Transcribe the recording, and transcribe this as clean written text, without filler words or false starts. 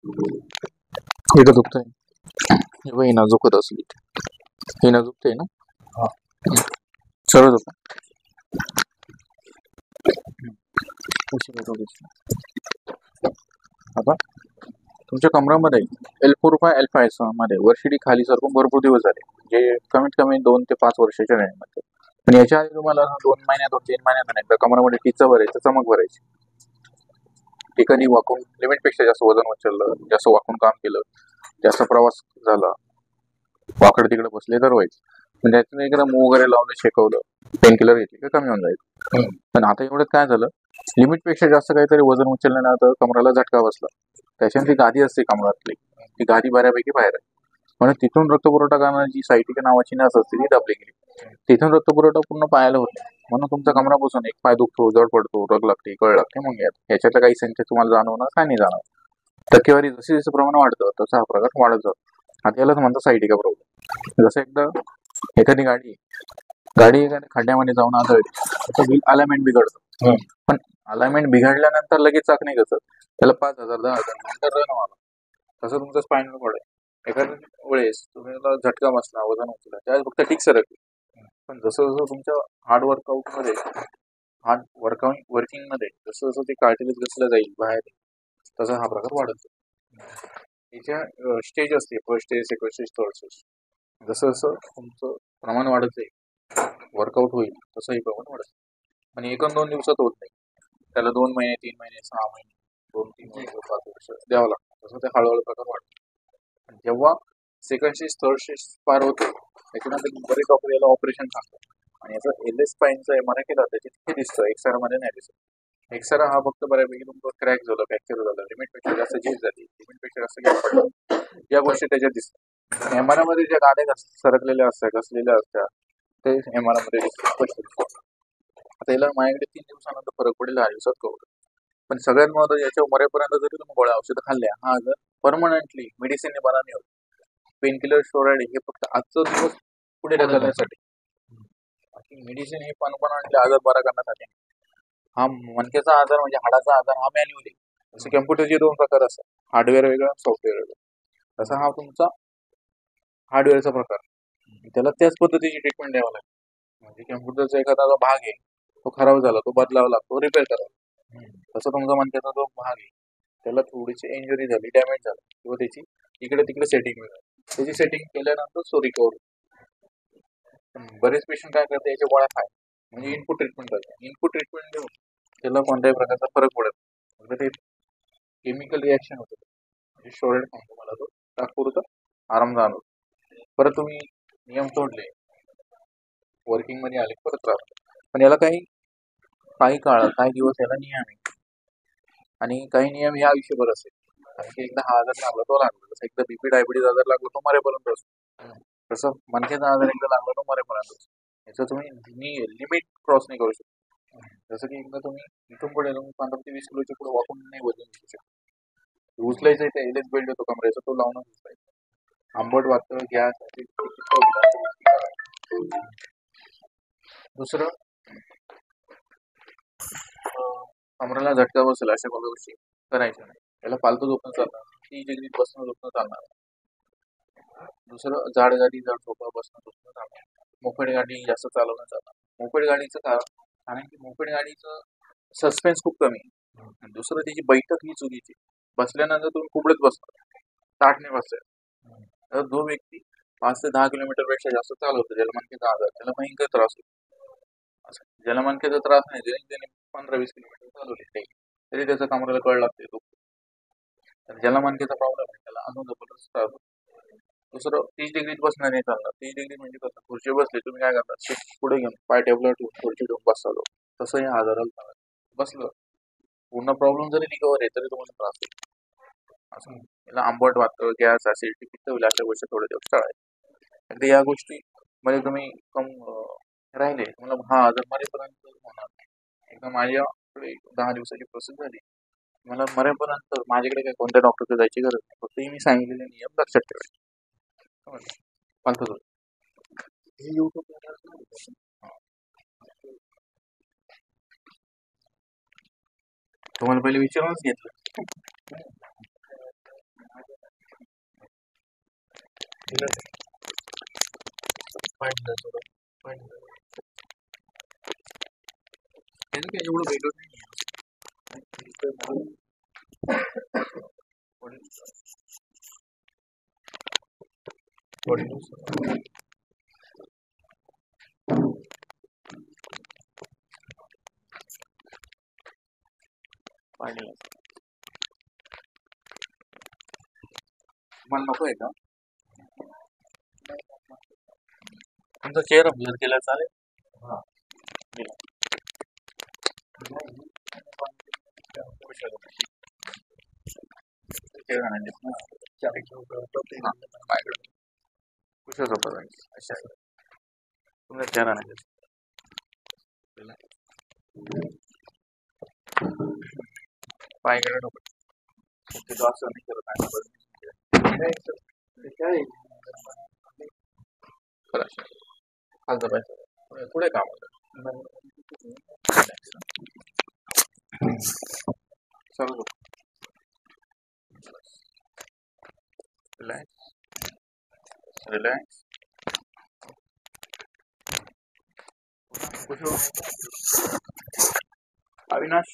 इथं दुखतंय. हे बघ, हे नाजूक होत असेल इथे. हे नाजूकतंय ना. हा. सरळ झोपा. उशीर होतो थोडीशी. आता तुमच्या कमरामध्ये L4 मध्ये वर्षिडी खाली सरकून भरपूर दिवस झाले. जे कमीत कमी 2 ते 5 वर्षाच्या वेळेमध्ये. पण याच्या आधी तुम्हाला 2 महिन्यातून 3 महिन्यातून एकदा कमरामध्ये टिचा भरायचं, चमक भरायची. ठिकाणी वाकून लिमिटपेक्षा जास्त वजन उचललं, जास्त वाकून काम केलं, जास्त प्रवास झाला, वाकडे तिकडे बसले तर व्हायचं. म्हणजे त्यातून एकदा मूग वगैरे लावलं, शेकवलं, पेन किलर घेतली की कमी होऊन जाईल. पण आता एवढ्यात काय झालं, लिमिटपेक्षा जास्त काहीतरी वजन उचलल्यानंतर कमराला झटका बसला. त्याच्याने ती गादी असते कमरातली, ती गादी बऱ्यापैकी बाहेर आहे. म्हणून तिथून रक्तपुरवठा करणारी जी सायटिका नावाची नस असते ती दाबली गेली. तिथून रक्तपुरवठा पूर्ण पायाला होत नाही. म्हणून तुमचा कमरापासून एक पाय दुखतो, जड पडतो, रग लागते, कळ लागते. मग याच्यातल्या काही संख्या तुम्हाला जाणवणार, काय नाही जाणवणार. टक्केवारी जशी जसं प्रमाण वाढतं तसा हा प्रकार वाढत जातो. आता यालाच म्हणतात सायटिका प्रॉब्लेम. जसं एकदा एखादी गाडी एखाद्या खड्ड्यामध्ये जाऊन आदळली तर व्हील अलाइनमेंट बिघडतं. पण अलाइनमेंट बिघडल्यानंतर लगेच चाक नाही कसं, त्याला 5,000 10,000 नंतर रन व्हावं. तसं तुमचं स्पायनल कॉर्ड आहे. एखाद्या वेळेस तुम्हाला झटका बसला, वजन उचलला, त्यावेळेस फक्त टिक सरकली. पण जसं जसं तुमच्या हार्ड वर्किंग मध्ये जसं जसं ते कार्टिलेज घसलं जाईल बाहेर, तसा हा प्रकार वाढत जातो. याच्या स्टेज असते, first stage, second stage, third stage. जसं जसं तुमचं प्रमाण वाढत जाईल, वर्कआउट होईल, तसं हे प्रमाण वाढत जाईल. आणि 1-2 दिवसात होत नाही. त्याला 2 महिने, 3 महिने, 6 महिने, 2-3 वर्ष, 5 वर्ष द्यावं लागतं. तसं ते हळूहळू प्रकार वाढतो. आणि जेव्हा सेकंड स्टेज, थर्ड स्टेज पार होतो, त्याच्यानंतर बरेच डॉक्टर याला ऑपरेशन सांगतात. आणि याचा LS स्पाईनचा MRI केला त्याच्यात हे दिसतं, एक्सरा मध्ये नाही दिसत. एक्सरा हा फक्त बऱ्यापैकी तुमचं क्रॅक झालं, फ्रॅक्चर झालं, लिमिटपेक्षा जास्त झीज झाली, लिमिटपेक्षा जास्त गॅप पडला, या गोष्टी त्याच्यात दिसतात. MRI मध्ये ज्या गाड्या सरकलेल्या असतात, घसलेल्या असतात, ते MRI मध्ये स्पष्ट दिसतात. आता याला माझ्याकडे 3 दिवसानंतर फरक पडेल, 10 दिवसात कळलं. पण सगळ्यात महत्त्वाचं, याच्या मरेपर्यंत जरी तुम्ही गोळ्या औषधं खाल्ल्या, हा आजार परमनंटली मेडिसिनने बरा नाही होत. पेन किलर, स्टेरॉइड हे फक्त आजचा दिवस पुढे ढकलण्यासाठी. बाकी मेडिसिन हे परमनंटली आजार बरा करण्यासाठी. हा मणक्याचा आजार म्हणजे हाडाचा आजार हा मॅन्युअली. जसे कम्प्युटरचे 2 प्रकार असतात, हार्डवेअर वेगळं, सॉफ्टवेअर वेगळं. तसा हा तुमचा हार्डवेअरचा प्रकार. त्याला त्याच पद्धतीची ट्रीटमेंट द्यावं लागते. म्हणजे कम्प्युटरचा एखादा भाग आहे, तो खराब झाला, तो बदलावा लागतो, रिपेअर करावा. तसं तुमचा मणक्याचा जो भाग आहे, त्याला थोडीशी इंजुरी झाली, डॅमेज झालं, किंवा त्याची इकडे तिकडे सेटिंग मिळाली, त्याची सेटिंग केल्यानंतर तो रिकवर. बरेच पेशंट काय करतात, याच्या गोळ्या खाय म्हणजे इनपुट ट्रीटमेंट करतात. इनपुट ट्रीटमेंट देऊन त्याला कोणत्याही प्रकारचा फरक पडत नाही. ते केमिकल रिॲक्शन होतं, म्हणजे स्टोरेड खाऊन तुम्हाला तो तात्पुरता आराम जाणवतो. परत तुम्ही नियम तोडले, वर्किंग मध्ये आले, परत राहतो. पण याला काही काळ, काही दिवस याला नियम आहे. आणि काही नियम हे आयुष्यभर असेल. कारण की एकदा हा आजार लागला तो लागला. जसं एकदा BP डायबिटीज आजार लागला तो मरेपर्यंत असतो, तसं मणक्याचा आजार एकदा लागला तो मरेपर्यंत असतो. याचं तुम्ही लिमिट क्रॉस नाही करू शकता. जसं की एकदा तुम्ही इथून पुढे 15 ते 20 किलोच्या पुढे वाकून नाही वजन उचलू शकता. उचलायचं आहे, LS बेल्ट येतो कमरेचा, तो लावून उचलायचा. आंबट वाटतं, गॅस, दुसरं कमरेला झटका बसेल अशा काही गोष्टी करायच्या नाही. त्याला पालतं झोपणं चालणार, 30 डिग्रीत बसणं झोपणं चालणार. दुसरं जाड गाडी, जड सोफा बसणं झोपणं चालणार. मोपेड गाडी जास्त चालवणं चालणार. मोपेड गाडीचं कारण की मोपेड गाडीचं सस्पेन्स खूप कमी आहे. आणि दुसरं त्याची बैठक ही चुकीची. बसल्यानंतर तुम्ही कुबडत बसता, ताट नाही बसताय. तर जो व्यक्ती 5 ते 10 किलोमीटर पेक्षा जास्त चालवतो, ज्याला मणक्याचा आजार, त्याला भयंकर त्रास होतो. ज्याला मणक्याचा त्रास नाही, त्याने 15-20 किलोमीटर चालवले तरी त्याचा कमरेला कळ लागते, तर ज्याला मणक्याचा प्रॉब्लेम आहे त्याला अजून जबरदस्त त्रास होतो. दुसरं 30 डिग्रीत बसणं नाही चालणार. 30 डिग्री म्हणजे कसं, खुर्ची बसली तुम्ही काय करता, पुढे घेऊन पाय टेबलवर ठेवून खुर्ची ठेवून बसता. तसं या आजाराला बसलं पूर्ण प्रॉब्लेम जरी रिकवर आहे तरी तुम्हाला त्रास होईल. असं याला आंबट वाटतं, गॅस, ऍसिडिटी, पित्त होईल, अशा गोष्टी थोड्या दिवस टाळायच्या. एकदा या गोष्टी मध्ये तुम्ही राहिले, तुम्हाला हा आजार मरेपर्यंत होणार नाही. एकदा माझ्याकडे 10 दिवसाची प्रोसेस झाली, मला मरेपर्यंत माझ्याकडे काही कोणत्या डॉक्टरकडे जायची गरज नाही. फक्त मी सांगितलेले नियम लक्षात ठेवायचे. तुम्हाला पहिले विचारूनच घेतलं. एवढं वेगळं नाही पाणी मला नको आहे का तुमचा चेहरा ब्लर केला चालेल चेहरा नाही दिसत ना. कुठं झोपत आहे अशा तुमचा चेहरा नाही दिसत पायकडे नको ते तो असं नाही करत आहे खालचं पाहिजे पुढे काम होतं सर्व रिलॅक्स रिलॅक्स अविनाश